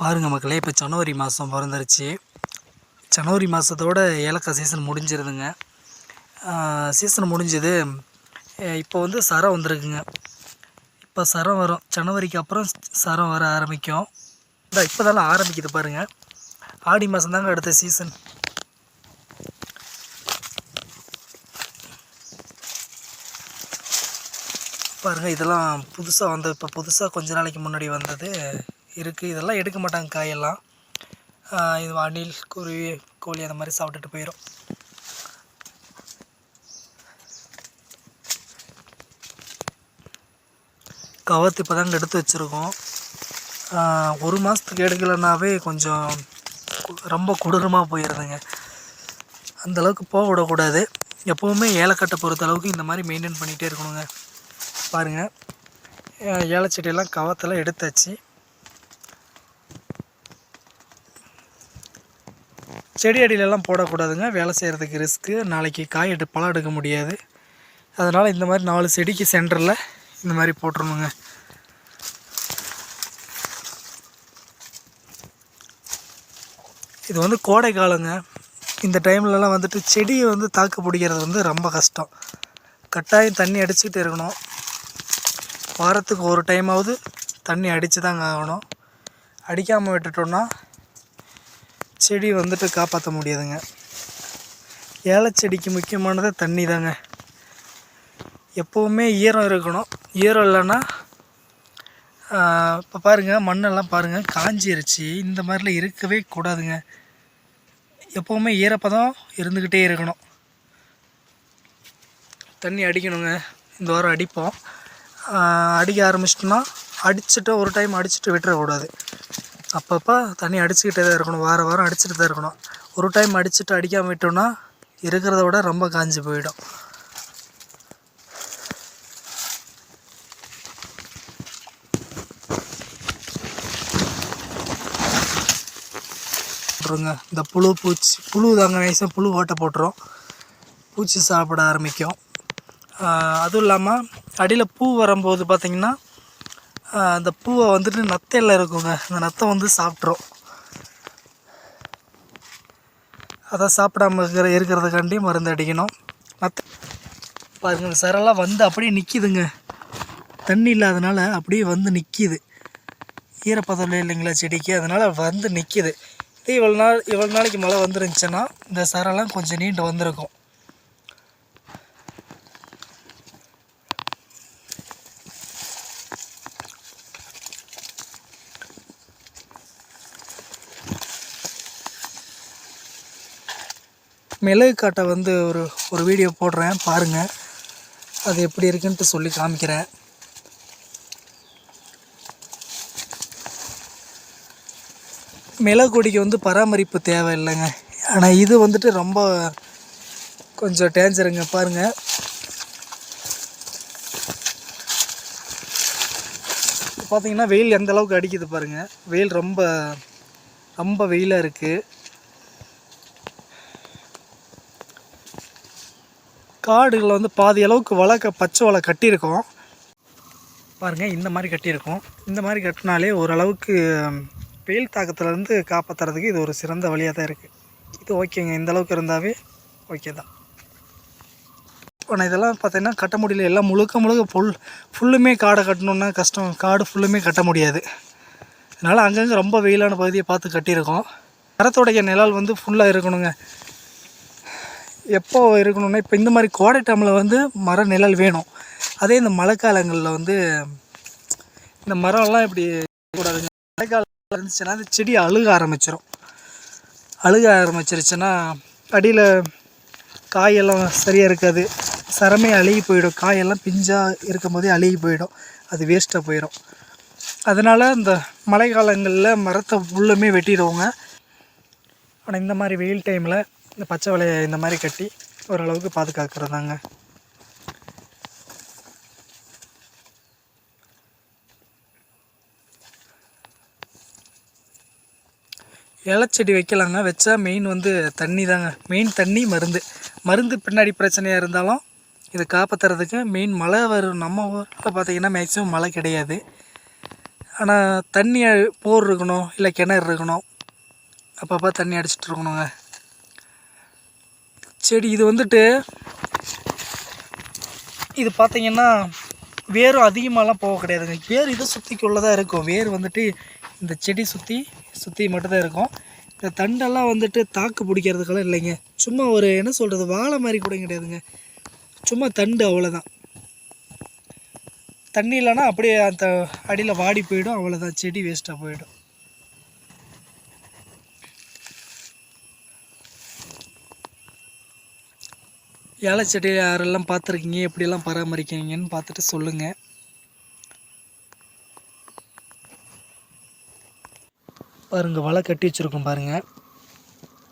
பாருங்கள் மக்களே, இப்போ ஜனவரி மாதம் பிறந்துருச்சு. ஜனவரி மாதத்தோட ஏலக்காய் சீசன் முடிஞ்சிருதுங்க. சீசன் முடிஞ்சது. இப்போ வந்து சரம் வந்திருக்குங்க. இப்போ சரம் வரும். ஜனவரிக்கு அப்புறம் சரம் வர ஆரம்பிக்கும். இப்போ தானே ஆரம்பிக்குது பாருங்கள். ஆடி மாதம் தாங்க அடுத்த சீசன். பாருங்கள், இதெல்லாம் புதுசாக வந்தது. இப்போ புதுசாக கொஞ்ச நாளைக்கு முன்னாடி வந்தது இருக்குது. இதெல்லாம் எடுக்க மாட்டாங்க காயெல்லாம். இது அணில், குருவி, கோழி அந்த மாதிரி சாப்பிட்டுட்டு போயிடும். கவத்து இப்போ தாங்க எடுத்து வச்சுருக்கோம். ஒரு மாதத்துக்கு எடுக்கலைன்னாவே கொஞ்சம் ரொம்ப கொடூரமாக போயிடுதுங்க. அந்தளவுக்கு போக விடக்கூடாது. எப்போவுமே ஏலக்கட்டை பொறுத்த அளவுக்கு இந்த மாதிரி மெயின்டைன் பண்ணிகிட்டே இருக்கணுங்க. பாருங்கள், ஏலச்செடியெல்லாம் கவத்தில் எடுத்தாச்சு. செடி அடியிலெல்லாம் போடக்கூடாதுங்க. வேலை செய்கிறதுக்கு ரிஸ்க்கு. நாளைக்கு பழம் எடுக்க முடியாது. அதனால் இந்த மாதிரி 4 செடிக்கு சென்டரில் இந்த மாதிரி போட்டுருணுங்க. இது வந்து கோடை காலங்க. இந்த டைம்லலாம் வந்துட்டு செடியை வந்து தாக்கு பிடிக்கிறது வந்து ரொம்ப கஷ்டம். கட்டாயம் தண்ணி அடிச்சுக்கிட்டு இருக்கணும். வாரத்துக்கு ஒரு டைமாவது தண்ணி அடித்து தாங்க ஆகணும். அடிக்காமல் விட்டுட்டோன்னா செடி வந்துட்டு காப்பாற்ற முடியாதுங்க. ஏலச்செடிக்கு முக்கியமானது தண்ணி தாங்க. எப்போவுமே ஈரம் இருக்கணும். ஈரம் இல்லைன்னா இப்போ பாருங்கள், மண்ணெல்லாம் பாருங்கள் காஞ்சிருச்சு. இந்த மாதிரிலாம் இருக்கவே கூடாதுங்க. எப்போவுமே ஈரப்பதம் இருந்துக்கிட்டே இருக்கணும். தண்ணி அடிக்கணுங்க. இந்த வாரம் அடிப்போம். அடிக்க ஆரம்பிச்சிட்டோன்னா அடிச்சுட்டு ஒரு டைம் அடிச்சுட்டு விட்டுறக்கூடாது. அப்பப்போ தண்ணி அடிச்சுக்கிட்டே தான் இருக்கணும். வாரம் அடிச்சுட்டு தான் இருக்கணும். ஒரு டைம் அடிச்சுட்டு அடிக்காமல் விட்டோன்னா இருக்கிறத விட ரொம்ப காஞ்சி போயிடும். இந்த புழு தாங்க நைஸாக புழு ஓட்டை போட்டுரும். பூச்சி சாப்பிட ஆரம்பிக்கும். அதுவும் இல்லாமல் அடியில் பூ வரும்போது பார்த்திங்கன்னா அந்த பூவை வந்துட்டு நத்தையில் இருக்குங்க. அந்த நத்தை வந்து சாப்பிட்ரும். அதை சாப்பிடாம இருக்கிறதுக்காண்டி மருந்து அடிக்கணும். நத்தை பாருங்கள், இந்த சரெல்லாம் வந்து அப்படியே நிற்கிதுங்க. தண்ணி இல்லாதனால அப்படியே வந்து நிற்கிது. ஈரப்பதம் இல்லைங்களா செடிக்கு, அதனால் வந்து நிற்கிது. இதே இவ்வளோ நாளைக்கு மழை வந்துருந்துச்சுன்னா இந்த சரெல்லாம் கொஞ்சம் நீண்டு வந்திருக்கும். மிளகு காட்டை வந்து ஒரு வீடியோ போடுறேன் பாருங்கள். அது எப்படி இருக்குன்ட்டு சொல்லி காமிக்கிறேன். மிளகு கொடிக்கு வந்து பராமரிப்பு தேவையில்லைங்க. ஆனால் இது வந்துட்டு ரொம்ப கொஞ்சம் டேஞ்சருங்க. பாருங்கள், பார்த்தீங்கன்னா வெயில் எந்த அளவுக்கு அடிக்குது பாருங்கள். வெயில் ரொம்ப ரொம்ப வெயிலாக இருக்குது. காடுகளில் வந்து பாதி அளவுக்கு பச்சை வலை கட்டியிருக்கோம் பாருங்கள். இந்த மாதிரி கட்டியிருக்கோம். இந்த மாதிரி கட்டினாலே ஓரளவுக்கு வெயில் தாக்கத்துலேருந்து காப்பாற்றுறதுக்கு இது ஒரு சிறந்த வழியாக தான் இருக்குது. இது ஓகேங்க. இந்த அளவுக்கு இருந்தாவே ஓகே தான். ஆனால் இதெல்லாம் பார்த்தீங்கன்னா கட்ட முடியல. எல்லாம் முழுக்க ஃபுல்லுமே காடை கட்டணுன்னா கஷ்டம். காடு ஃபுல்லுமே கட்ட முடியாது. அதனால் அங்கங்கே ரொம்ப வெயிலான பகுதியை பார்த்து கட்டியிருக்கோம். மரத்தோடைய நிழல் வந்து ஃபுல்லாக இருக்கணுங்க. எப்போ இருக்கணும்னா இப்போ இந்த மாதிரி கோடை டைமில் வந்து மர நிழல் வேணும். அதே இந்த மழை காலங்களில் வந்து இந்த மரம்லாம் இப்படி கூடாதுங்க. மழை காலம் இருந்துச்சுன்னா அந்த செடி அழுக ஆரம்பிச்சிருச்சுன்னா அடியில் காயெல்லாம் சரியாக இருக்காது. சரமே அழுகி போயிடும். காயெல்லாம் பிஞ்சாக இருக்கும் போதே அழுகி போயிடும். அது வேஸ்ட்டாக போயிடும். அதனால் இந்த மழை காலங்களில் மரத்தை ஃபுல்லுமே வெட்டிடுவோங்க. ஆனால் இந்த மாதிரி வெயில் டைமில் இந்த பச்சை வலையை இந்த மாதிரி கட்டி ஓரளவுக்கு பாதுகாக்கிறதாங்க. இலச்செடி வைக்கலாங்க. வச்சா மெயின் வந்து தண்ணி தாங்க. மெயின் தண்ணி, மருந்து பின்னாடி பிரச்சனையாக இருந்தாலும் இதை காப்பாற்றுறதுக்கு மெயின் மழை வரும். நம்ம ஊரில் பார்த்திங்கன்னா மேக்ஸிமம் மழை கிடையாது. ஆனால் தண்ணி போர் இருக்கணும், இல்லை கிணறு இருக்கணும். அப்பப்போ தண்ணி அடிச்சிட்டு இருக்கணுங்க. செடி இது வந்துட்டு இது பார்த்திங்கன்னா வேரும் அதிகமாகலாம் போக கிடையாதுங்க. வேர் இதை சுற்றிக்குள்ளே தான் இருக்கும். வேர் வந்துட்டு இந்த செடி சுற்றி மட்டும்தான் இருக்கும். இந்த தண்டெல்லாம் வந்துட்டு தாக்கு பிடிக்கிறதுக்கெல்லாம் இல்லைங்க. சும்மா ஒரு என்ன சொல்கிறது, வாழை மாதிரி கூட கிடையாதுங்க. சும்மா தண்டு அவ்வளோதான். தண்ணி இல்லைன்னா அப்படியே அந்த அடியில் வாடி போயிடும், அவ்வளோதான். செடி வேஸ்ட்டாக போயிடும். ஏலை செடி யாரெல்லாம் பார்த்துருக்கீங்க, எப்படியெல்லாம் பராமரிக்கிறீங்கன்னு பார்த்துட்டு சொல்லுங்கள். பாருங்கள், வலை கட்டி வச்சுருக்கோம் பாருங்கள்.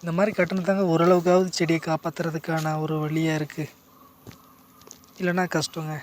இந்த மாதிரி கட்டினதாங்க ஓரளவுக்காவது செடியை காப்பாற்றுறதுக்கான ஒரு வழியாக இருக்குது. இல்லைன்னா கஷ்டங்க.